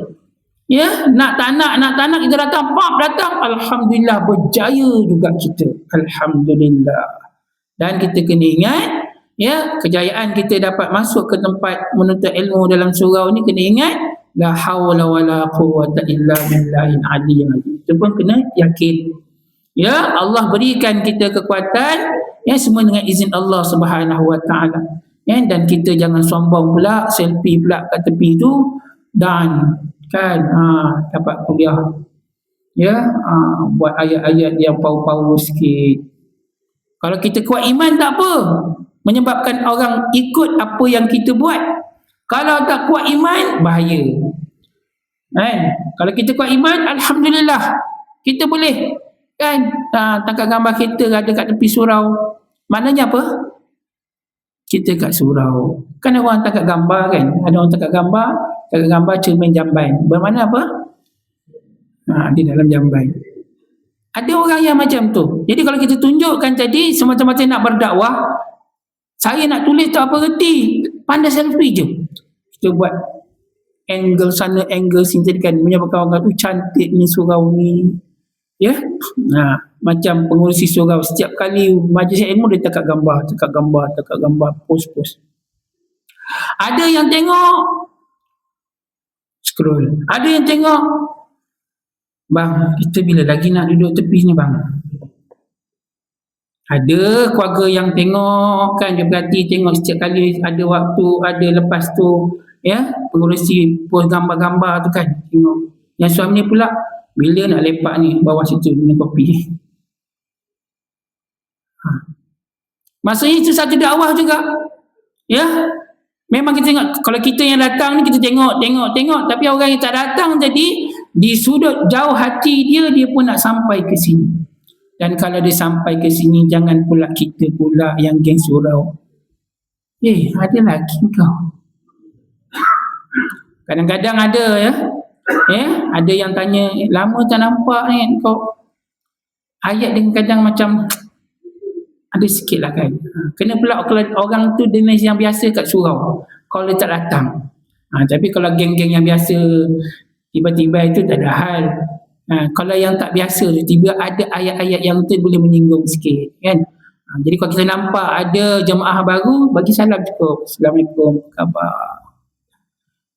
Ya, nak tak nak kita datang, datang. Alhamdulillah, berjaya juga kita. Alhamdulillah. Dan kita kena ingat, ya, kejayaan kita dapat masuk ke tempat menuntut ilmu dalam surau ni, kena ingat, la hawla wala quwwata illa billahil aliyyil azim. Itu pun kena yakin. Ya, Allah berikan kita kekuatan, ya, semua dengan izin Allah Subhanahu Wa Taala. Ya, dan kita jangan sombong pula, selfie pula kat tepi tu dan kan dapat kuliah. Ya, buat ayat-ayat yang power-power sikit. Kalau kita kuat iman tak apa, menyebabkan orang ikut apa yang kita buat. Kalau tak kuat iman, bahaya. Kan? Kalau kita kuat iman, alhamdulillah, kita boleh kan tangkap gambar kita ada kat tepi surau. Maknanya apa? kita kat surau. Kan ada orang tangkap gambar kan? Ada orang tangkap gambar cermin jamban. Bermakna apa? Di dalam jamban. Ada orang yang macam tu. Jadi kalau kita tunjukkan tadi semata-mata nak berdakwah, saya nak tulis tak apa reti, pandai selfie je. Kita buat angle sana, angle sini kan, menyebabkan orang tu cantik ni surau ni. Ya, macam pengurusi surau setiap kali majlis ilmu dia tangkap gambar, post. Ada yang tengok scroll, ada yang tengok, bang, kita bila lagi nak duduk tepi ni bang. Ada keluarga yang tengok kan, dia berhati tengok setiap kali ada waktu, ada lepas tu ya, pengurusi post gambar-gambar tu kan, tengok. Yang suami ni pula bila nak lepak ni bawah situ minum kopi. Maksudnya itu satu dakwah juga. Ya. Memang kita tengok, kalau kita yang datang ni kita tengok, tapi orang yang tak datang tadi di sudut jauh hati dia pun nak sampai ke sini. Dan kalau dia sampai ke sini, jangan pula kita pula yang geng surau. Ada lagi kau. Kadang-kadang ada ya. Ada yang tanya, lama tak nampak ni kau. Ayat dengan kadang macam ada sikit lah kan. Kena pula kalau orang tu jenis yang biasa kat surau, kalau dia tak datang. Tapi kalau geng-geng yang biasa, tiba-tiba itu tak ada hal. Kalau yang tak biasa, tiba ada ayat-ayat yang tu boleh menyinggung sikit kan. Jadi kalau kita nampak ada jemaah baru, bagi salam cukup. Assalamualaikum, khabar.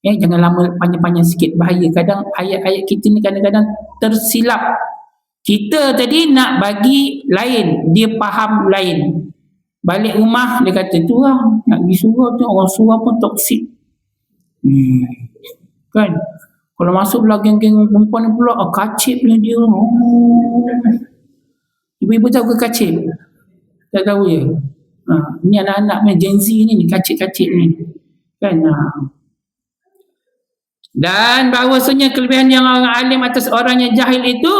Jangan lama panjang-panjang sikit, bahaya. Kadang ayat-ayat kita ni kadang-kadang tersilap. Kita tadi nak bagi lain, dia faham lain. Balik rumah dia kata tu lah, nak pergi surau tu orang surau pun toksik. Kan? Kalau masuk pula geng-geng perempuan pula, kacipnya dia. Ibu-ibu tahu ke kacip? Tak tahu je. Ni anak-anak Gen Z ni kacip-kacip ni. Kan? Dan bahawasanya kelebihan yang orang alim atas orang yang jahil itu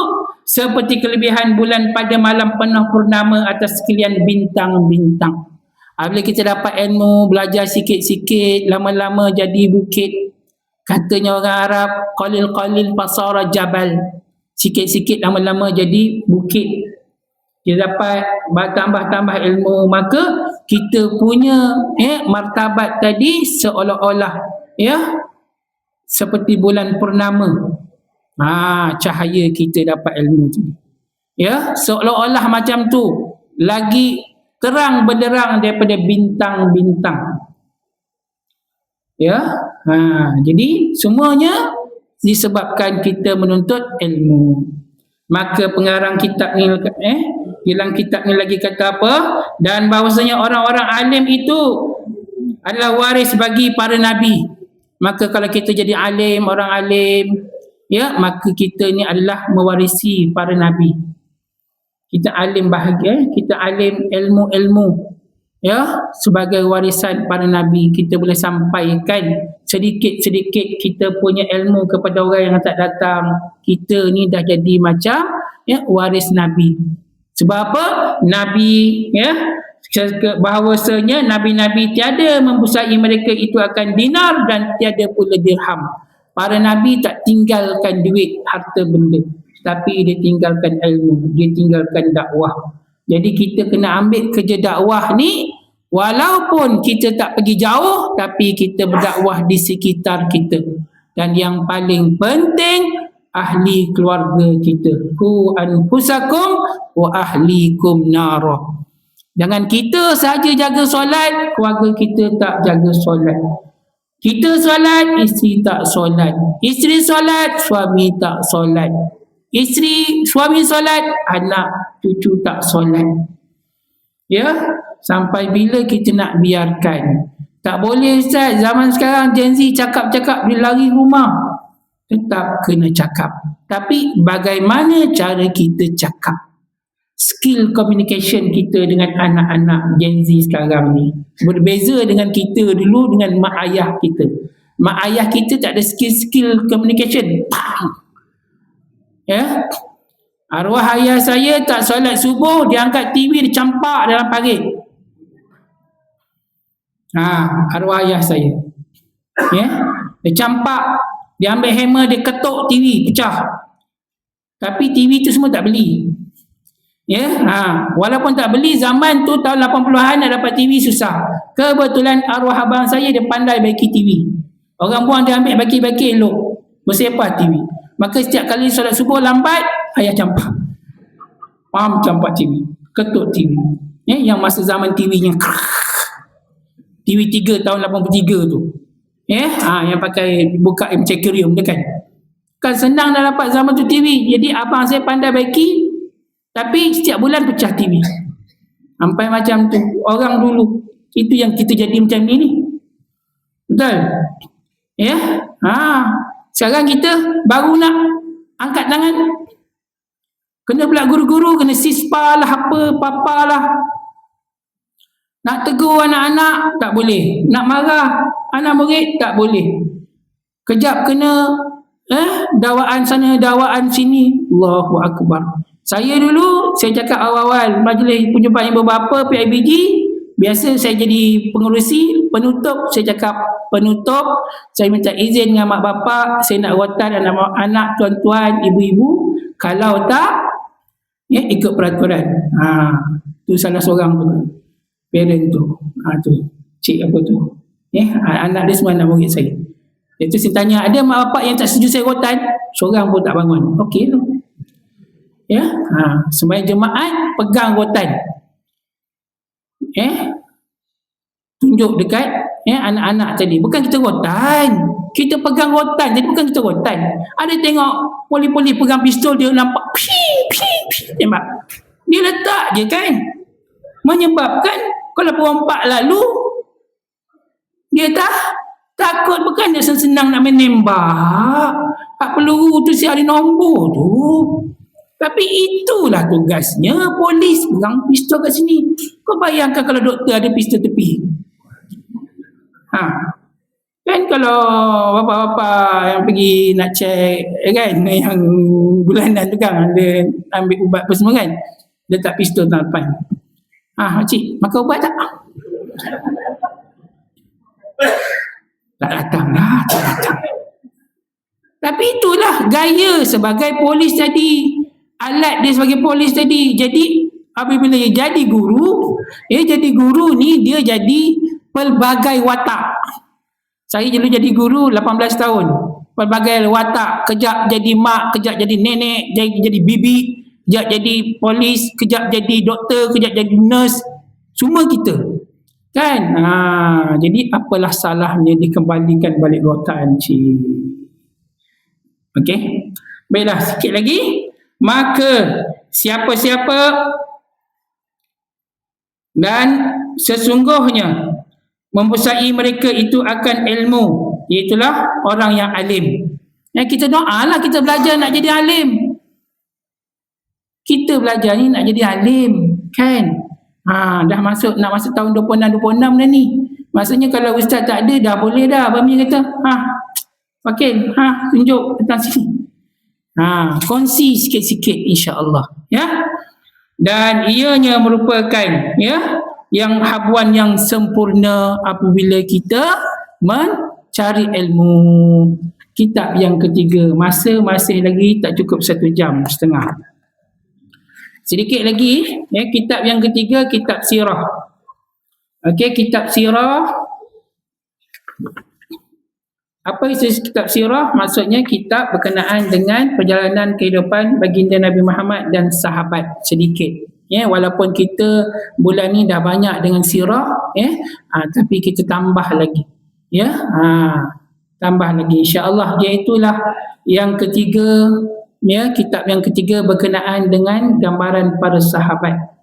seperti kelebihan bulan pada malam penuh purnama atas sekalian bintang-bintang. Bila kita dapat ilmu, belajar sikit-sikit, lama-lama jadi bukit. Katanya orang Arab, qalil-qalil fasara jabal. Sikit-sikit lama-lama jadi bukit. Kita dapat bertambah-tambah ilmu, maka kita punya martabat tadi seolah-olah seperti bulan purnama. Cahaya kita dapat ilmu tu. Seolah-olah macam tu. Lagi terang benderang daripada bintang-bintang. Jadi semuanya disebabkan kita menuntut ilmu. Maka pengarang kitab ni dalam kitab ni lagi kata apa? Dan bahawasanya orang-orang alim itu adalah waris bagi para nabi. Maka kalau kita jadi alim, orang alim, maka kita ni adalah mewarisi para nabi. Kita alim bahagia, kita alim ilmu-ilmu sebagai warisan para nabi. Kita boleh sampaikan sedikit-sedikit kita punya ilmu kepada orang yang tak datang. Kita ni dah jadi macam waris nabi. Sebab apa? Nabi bahawasanya nabi-nabi tiada membusai mereka itu akan dinar dan tiada pula dirham. Para nabi tak tinggalkan duit, harta benda, tapi dia tinggalkan ilmu, dia tinggalkan dakwah. Jadi kita kena ambil kerja dakwah ni, walaupun kita tak pergi jauh, tapi kita berdakwah di sekitar kita. Dan yang paling penting, ahli keluarga kita. Qu anfusakum wa ahlikum nara. Jangan kita saja jaga solat, keluarga kita tak jaga solat. Kita solat, isteri tak solat. Isteri solat, suami tak solat. Suami solat, anak cucu tak solat. Sampai bila kita nak biarkan? Tak boleh Ustaz, zaman sekarang Gen Z cakap-cakap dia lari rumah. Tetap kena cakap. Tapi bagaimana cara kita cakap? Skill communication kita dengan anak-anak Gen Z sekarang ni berbeza dengan kita dulu dengan mak ayah kita. Mak ayah kita tak ada skill communication. Arwah ayah saya tak solat subuh, dia angkat TV, dia campak dalam parit. Arwah ayah saya. Ya. Dia campak, dia ambil hammer, dia ketuk TV, pecah. Tapi TV tu semua tak beli. Ya, walaupun tak beli, zaman tu tahun 80-an nak dapat TV susah. Kebetulan arwah abang saya dia pandai baiki TV. Orang buang dia ambil baki-baki elok. Bersepah TV. Maka setiap kali solat subuh lambat, ayah campak. Campak TV. Ketuk TV. Ya, yang masa zaman TV-nya TV 3 tahun 83 tu. Ya, yang pakai buka MCQrium tu kan. Kan senang dah dapat zaman tu TV. Jadi abang saya pandai baiki, tapi setiap bulan pecah TV. Sampai macam tu. Orang dulu, itu yang kita jadi macam ni. Betul? Ya? Sekarang kita baru nak angkat tangan. Kena pula guru-guru, kena sispa lah, apa, papa lah. Nak tegur anak-anak, tak boleh. Nak marah anak murid, tak boleh. Kejap kena dakwaan sana, dakwaan sini. Allahu Akbar. Saya dulu, saya cakap awal-awal majlis perjumpaan yang beberapa PIBG, biasa saya jadi pengerusi, penutup saya cakap penutup, saya minta izin dengan mak bapak, saya nak rotan anak tuan-tuan, ibu-ibu, kalau tak ikut peraturan. Tu salah seorang tu, parent tu, tu cik apa tu, anak dia semua anak murid saya. Itu saya tanya, ada mak bapak yang tak setuju saya rotan? Seorang pun tak bangun. Okey tu. Ya, sembahyang jemaat pegang rotan. Tunjuk dekat anak-anak tadi. Bukan kita rotan, kita pegang rotan. Jadi bukan kita rotan. Ada tengok poli-poli pegang pistol, dia nampak tembak. Dia letak je kan. Menyebabkan kalau perempak lalu dia takut, bukan dia senang nak menembak. Tak peluru tu si ada nombor tu. Tapi itulah tugasnya polis, pegang pistol kat sini. Kau bayangkan kalau doktor ada pistol tepi. Kan kalau bapa-bapa yang pergi nak cek kan, yang bulanan tu kan, dia ambil ubat apa semua kan, letak pistol dalam depan. Makcik, makan ubat tak? Tak datang lah, tak datang. Tapi itulah gaya sebagai polis tadi. Alat dia sebagai polis tadi. Jadi apabila dia jadi guru, ni dia jadi pelbagai watak. Saya dulu jadi guru 18 tahun. Pelbagai watak. Kejap jadi mak, kejap jadi nenek, jadi bibi, kejap jadi polis, kejap jadi doktor, kejap jadi nurse. Semua kita. Kan? Jadi apalah salahnya dikembalikan balik rotan, cik. Okey. Baiklah, sikit lagi. Maka siapa-siapa dan sesungguhnya membesari mereka itu akan ilmu, iaitulah orang yang alim. Kita doa lah, kita belajar nak jadi alim. Kita belajar ni nak jadi alim, kan? Dah nak masuk tahun 26 dah ni. Maksudnya kalau ustaz tak ada, dah boleh dah. Abang kata, Fakir, tunjuk datang sini. Kongsi sikit-sikit insya-Allah, ya. Dan ianya merupakan yang habuan yang sempurna apabila kita mencari ilmu. Kitab yang ketiga, masa masih lagi tak cukup 1 jam setengah. Sedikit lagi, kitab yang ketiga, kitab sirah. Okey, kitab sirah. Apa isi kitab sirah? Maksudnya kitab berkenaan dengan perjalanan kehidupan baginda Nabi Muhammad dan sahabat sedikit. Walaupun kita bulan ni dah banyak dengan sirah, tapi kita tambah lagi. Tambah lagi insya-Allah. Iaitulah yang ketiga, kitab yang ketiga berkenaan dengan gambaran para sahabat.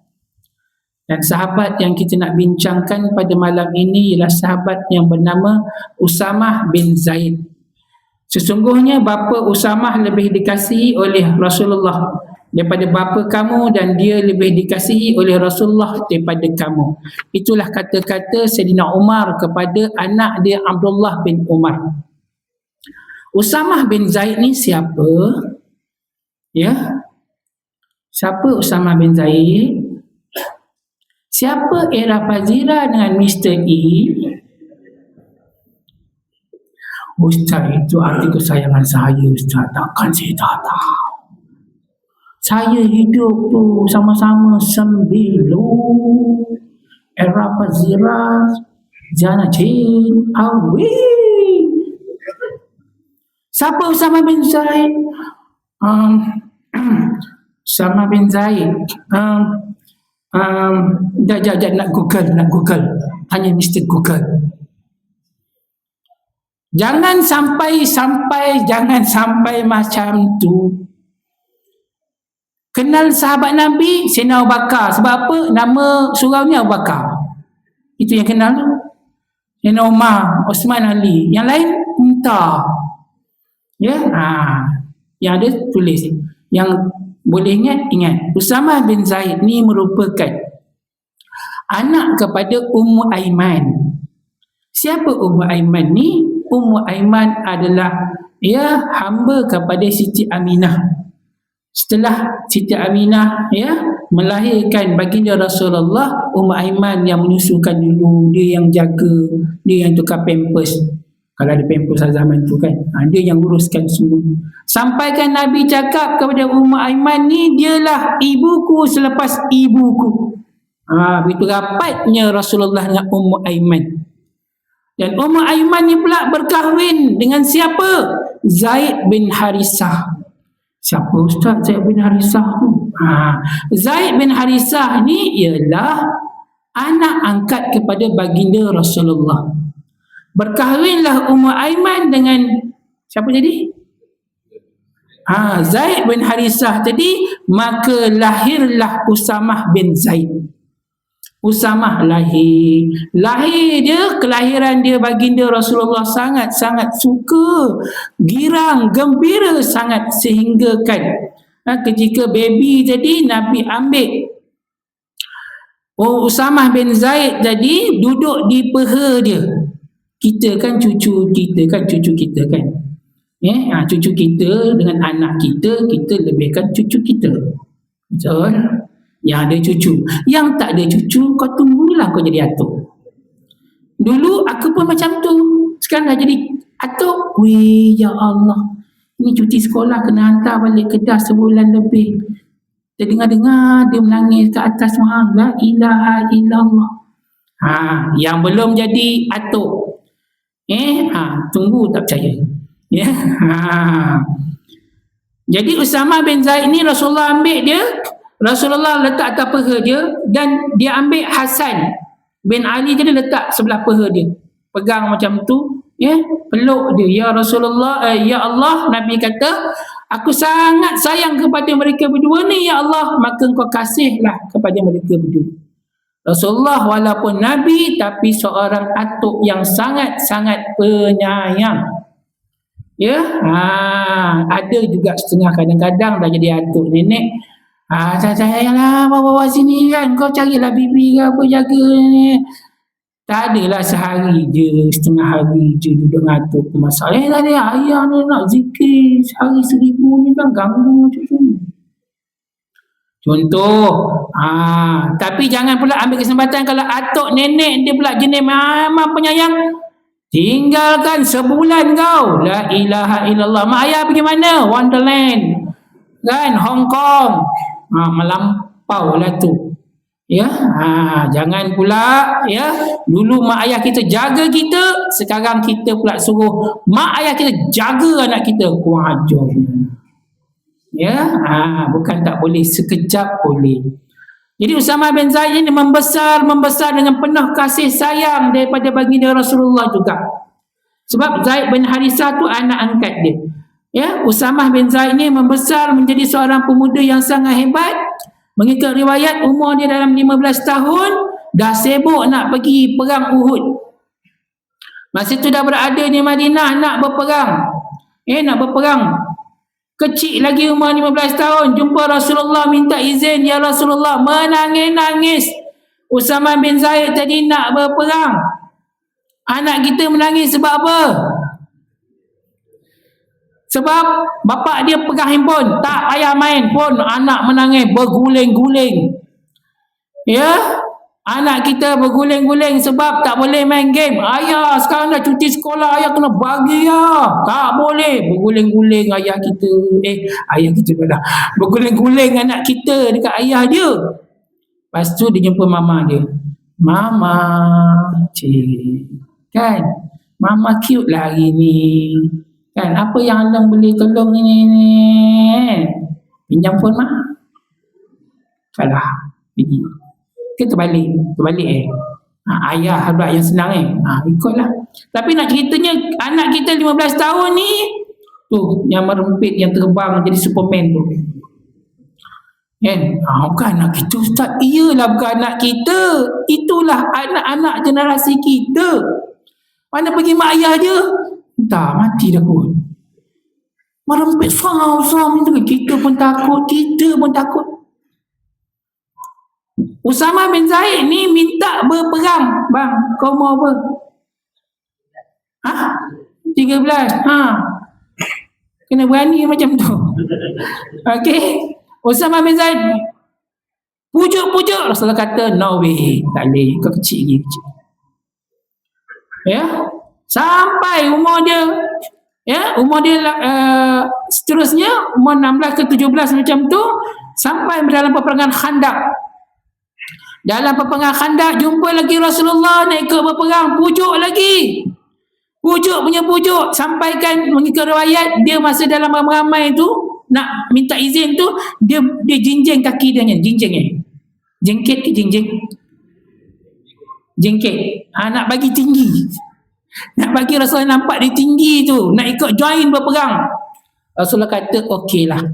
Dan sahabat yang kita nak bincangkan pada malam ini ialah sahabat yang bernama Usamah bin Zaid. Sesungguhnya bapa Usamah lebih dikasihi oleh Rasulullah daripada bapa kamu, dan dia lebih dikasihi oleh Rasulullah daripada kamu. Itulah kata-kata Sayyidina Umar kepada anak dia Abdullah bin Umar. Usamah bin Zaid ni siapa? Siapa Usamah bin Zaid? Siapa Era Fazira dengan Mr. E? Ustaz, itu arti kesayangan saya, Ustaz. Takkan saya tak tahu. Saya hidup tu sama-sama Sembilu, Era Fazira, Jana Chin, Awi. Siapa Usama bin Zaid? Usama bin Zaid. Nak Google. Tanya Mr. Google. Jangan sampai macam tu. Kenal sahabat Nabi Sayyidina Abu Bakar. Sebab apa? Nama suraunya Abu Bakar. Itu yang kenal tu. Sayyidina Umar, Osman, Ali. Yang lain entah. Ya, yang ada tulis. Yang boleh ingat. Usama bin Zaid ni merupakan anak kepada Ummu Aiman. Siapa Ummu Aiman ni? Ummu Aiman adalah hamba kepada Siti Aminah. Setelah Siti Aminah melahirkan baginda Rasulullah, Ummu Aiman yang menyusukan dulu, dia yang jaga, dia yang tukar pampers. Kalau ada pampers zaman tu kan, dia yang uruskan semua. Sampaikan Nabi cakap kepada Ummu Aiman ni, dialah ibuku selepas ibuku. Begitu rapatnya Rasulullah dengan Ummu Aiman. Dan Ummu Aiman ni pula berkahwin dengan siapa? Zaid bin Harisah. Siapa Ustaz Zaid bin Harisah tu? Zaid bin Harisah ni ialah anak angkat kepada baginda Rasulullah. Berkahwinlah Ummu Aiman dengan siapa jadi? Zaid bin Harisah tadi, maka lahirlah Usamah bin Zaid. Usamah lahir dia, kelahiran dia baginda Rasulullah sangat-sangat suka, girang, gembira sangat, sehingga kan ketika baby jadi Nabi ambil Usamah bin Zaid tadi duduk di peha dia. Kita kan cucu kita kan. Cucu kita dengan anak kita lebihkan cucu kita. Betul? Yang ada cucu. Yang tak ada cucu, kau tunggulah kau jadi atuk. Dulu aku pun macam tu. Sekarang dah jadi atuk. Weh, ya Allah. Ini cuti sekolah kena hantar balik Kedah sebulan lebih. Dia dengar-dengar, dia menangis ke atas. La ilaha illallah. Yang belum jadi atuk. Tunggu tak percaya. Jadi Usama bin Zaid ni Rasulullah ambil dia. Rasulullah letak atas peha dia, dan dia ambil Hasan bin Ali jadi letak sebelah peha dia. Pegang macam tu, peluk dia. Ya Rasulullah, ya Allah, Nabi kata, aku sangat sayang kepada mereka berdua ni, ya Allah, maka engkau kasihlah kepada mereka berdua. Rasulullah walaupun Nabi, tapi seorang atuk yang sangat-sangat penyayang. Ada juga setengah kadang-kadang dah jadi atuk nenek. Sayanglah, bawa sini kan, kau carilah bibi ke apa jaga ni. Tak adalah sehari je, setengah hari je duduk ngatur masalah. Tadi ayah ni nak zikir sehari 1000 ni kan ganggu macam tu. Contoh, tapi jangan pula ambil kesempatan kalau atuk nenek dia pula jenis memang penyayang, tinggalkan sebulan kau. La ilaha illallah. Mak ayah pergi mana? Wonderland kan, Hong Kong. Melampau lah tu. Jangan pula dulu mak ayah kita jaga kita, sekarang kita pula suruh mak ayah kita jaga anak kita. Kurang ajar. Bukan tak boleh, sekejap boleh. Jadi Usama bin Zaid ini membesar dengan penuh kasih sayang daripada baginda Rasulullah juga. Sebab Zaid bin Harisah tu anak angkat dia. Usamah bin Zaid ni membesar menjadi seorang pemuda yang sangat hebat. Mengikut riwayat, umur dia dalam 15 tahun dah sibuk nak pergi perang Uhud. Masa tu dah berada di Madinah nak berperang. Kecil lagi umur 15 tahun, jumpa Rasulullah minta izin, ya Rasulullah, menangis-nangis. Usamah bin Zaid tadi nak berperang. Anak kita menangis sebab apa? Sebab bapak dia pegang handphone, tak payah main pun anak menangis berguling-guling. Anak kita berguling-guling sebab tak boleh main game. Ayah sekarang dah cuti sekolah, ayah kena bagi ya. Tak boleh. Berguling-guling ayah kita. Ayah kita pula. Berguling-guling anak kita dekat ayah dia. Lepas tu dia jumpa mama dia. Mama, cik. Kan? Mama cute lah hari ni. Kan? Apa yang Alang boleh tolong ni? Pinjam phone mah. Salah. Pergi. Kita terbalik ayah buat yang senang ikutlah. Tapi nak ceritanya anak kita 15 tahun ni tu yang merempit, yang terbang jadi Superman tu kan. Bukan anak kita Ustaz. Iyalah bukan anak kita, itulah anak-anak generasi kita. Mana pergi mak ayah dia? Entah, mati dah pun. Merempit sama-sama. Kita pun takut. Usama bin Zaid ni minta berperang. Bang, kau mau apa? 13. Kena berani macam tu. Okey. Usama bin Zaid pujuk. Rasulullah kata, no way. Tak boleh. Kau kecil lagi. Ya. Sampai umur dia seterusnya umur 16 ke 17 macam tu, sampai dalam peperangan Khandaq. Dalam peperangan Khandaq jumpa lagi Rasulullah nak ikut berperang, pujuk lagi. Pujuk sampaikan mengikut riwayat dia masa dalam ramai tu nak minta izin tu, dia jinjing kaki dia, jengkit ke jinjing? Jengkit. Nak bagi tinggi. Nak bagi Rasulullah nampak dia tinggi tu, nak ikut join berperang. Rasulullah kata okeylah.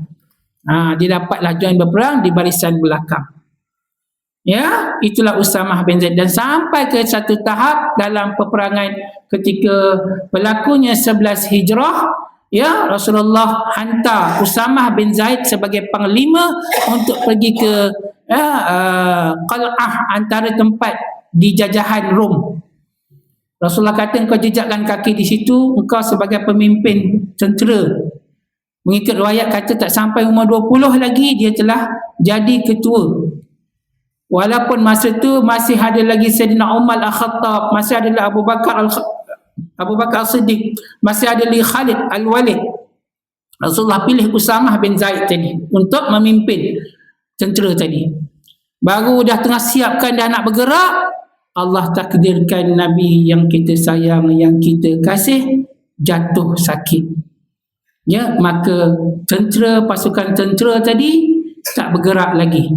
Dia dapatlah join berperang di barisan belakang. Ya, itulah Usamah bin Zaid. Dan sampai ke satu tahap dalam peperangan ketika berlakunya 11 Hijrah, ya, Rasulullah hantar Usamah bin Zaid sebagai panglima untuk pergi ke Qal'ah, antara tempat di jajahan Rom. Rasulullah kata, engkau jejakkan kaki di situ, engkau sebagai pemimpin tentera. Mengikut riwayat kata tak sampai umur 20 lagi dia telah jadi ketua. Walaupun masa tu masih ada lagi Sayyidina Umar Al-Khattab, masih ada Abu Bakar As-Siddiq, masih ada lagi Khalid Al-Walid. Rasulullah pilih Usamah bin Zaid tadi untuk memimpin tentera tadi. Baru dah tengah siapkan dah nak bergerak, Allah takdirkan Nabi yang kita sayang, yang kita kasih jatuh sakit. Ya, maka pasukan tentera tadi tak bergerak lagi.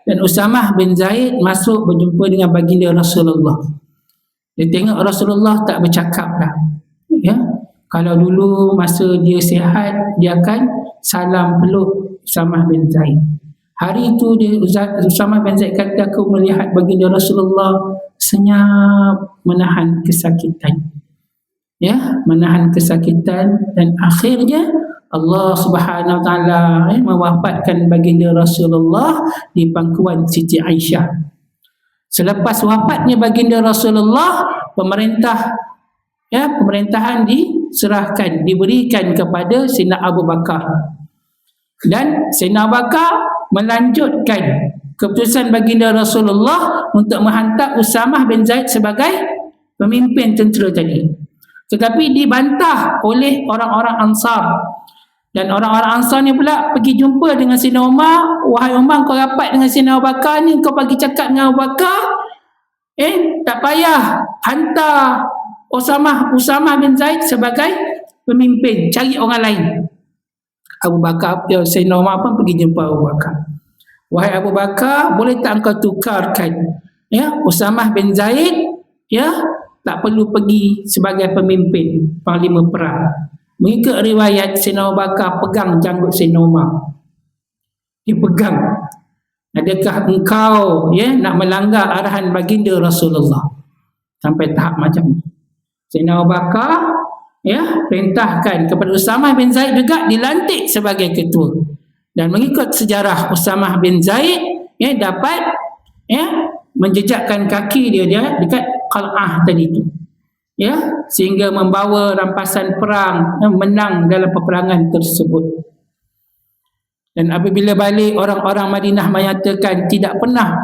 Dan Usamah bin Zaid masuk berjumpa dengan baginda Rasulullah. Dia tengok Rasulullah tak bercakap dah. Ya, kalau dulu masa dia sihat, dia akan salam peluk Usamah bin Zaid. Hari itu Usamah bin Zaid kata, aku melihat baginda Rasulullah senyap menahan kesakitan. Ya, menahan kesakitan, dan akhirnya Allah Subhanahu Wa Taala mewafatkan baginda Rasulullah di pangkuan Siti Aisyah. Selepas wafatnya baginda Rasulullah, pemerintahan diberikan kepada Sayyidina Abu Bakar. Dan Sayyidina Abu Bakar melanjutkan keputusan baginda Rasulullah untuk menghantar Usamah bin Zaid sebagai pemimpin tentera tadi. Tetapi dibantah oleh orang-orang Ansar. Dan orang-orang Ansar ni pula pergi jumpa dengan Sayyidina Umar. Wahai Umar, kau rapat dengan Sayyidina Abu Bakar ni, kau pergi cakap dengan Abu Bakar, tak payah hantar Usamah bin Zaid sebagai pemimpin, cari orang lain. Abu Bakar, Sayyidina Umar pun pergi jumpa Abu Bakar. Wahai Abu Bakar, boleh tak engkau tukarkan Usamah bin Zaid, tak perlu pergi sebagai pemimpin, panglima perang. Mengikut riwayat, Sayyidina Abu Bakar pegang janggut Sayyidina Umar. Dia pegang. Adakah engkau nak melanggar arahan baginda Rasulullah? Sampai tahap macam ni. Sayyidina Abu Bakar perintahkan kepada Usamah bin Zaid juga dilantik sebagai ketua. Dan mengikut sejarah, Usamah bin Zaid dapat menjejakkan kaki dia dekat Qal'ah tadi tu. Sehingga membawa rampasan perang, menang dalam peperangan tersebut. Dan apabila balik, orang-orang Madinah menyatakan tidak pernah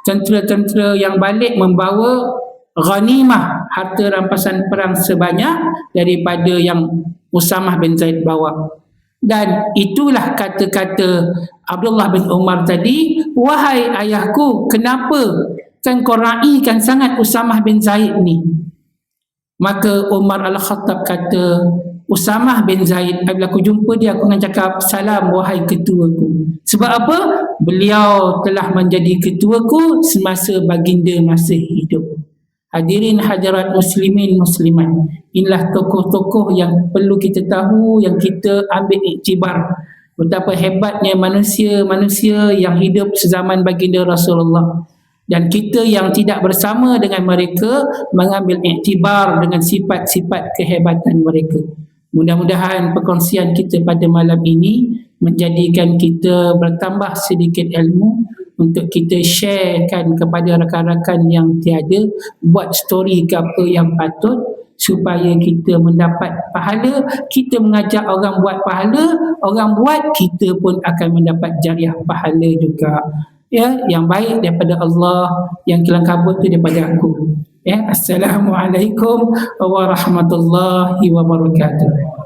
tentera-tentera yang balik membawa ghanimah, harta rampasan perang sebanyak daripada yang Usamah bin Zaid bawa. Dan itulah kata-kata Abdullah bin Umar tadi, wahai ayahku, kenapa kan kau raikan sangat Usamah bin Zaid ni? Maka Umar Al-Khattab kata, Usamah bin Zaid, apabila aku jumpa dia, aku akan cakap, salam wahai ketuaku. Sebab apa? Beliau telah menjadi ketuaku semasa baginda masih hidup. Hadirin hadirat muslimin muslimat, inilah tokoh-tokoh yang perlu kita tahu, yang kita ambil iktibar betapa hebatnya manusia-manusia yang hidup sezaman baginda Rasulullah, dan kita yang tidak bersama dengan mereka mengambil iktibar dengan sifat-sifat kehebatan mereka. Mudah-mudahan perkongsian kita pada malam ini menjadikan kita bertambah sedikit ilmu untuk kita sharekan kepada rakan-rakan yang tiada, buat story ke apa yang patut supaya kita mendapat pahala. Kita mengajak orang buat pahala, orang buat, kita pun akan mendapat jariah pahala juga. Ya, yang baik daripada Allah, yang kelang kabut tu daripada aku. Ya, Assalamualaikum warahmatullahi wabarakatuh.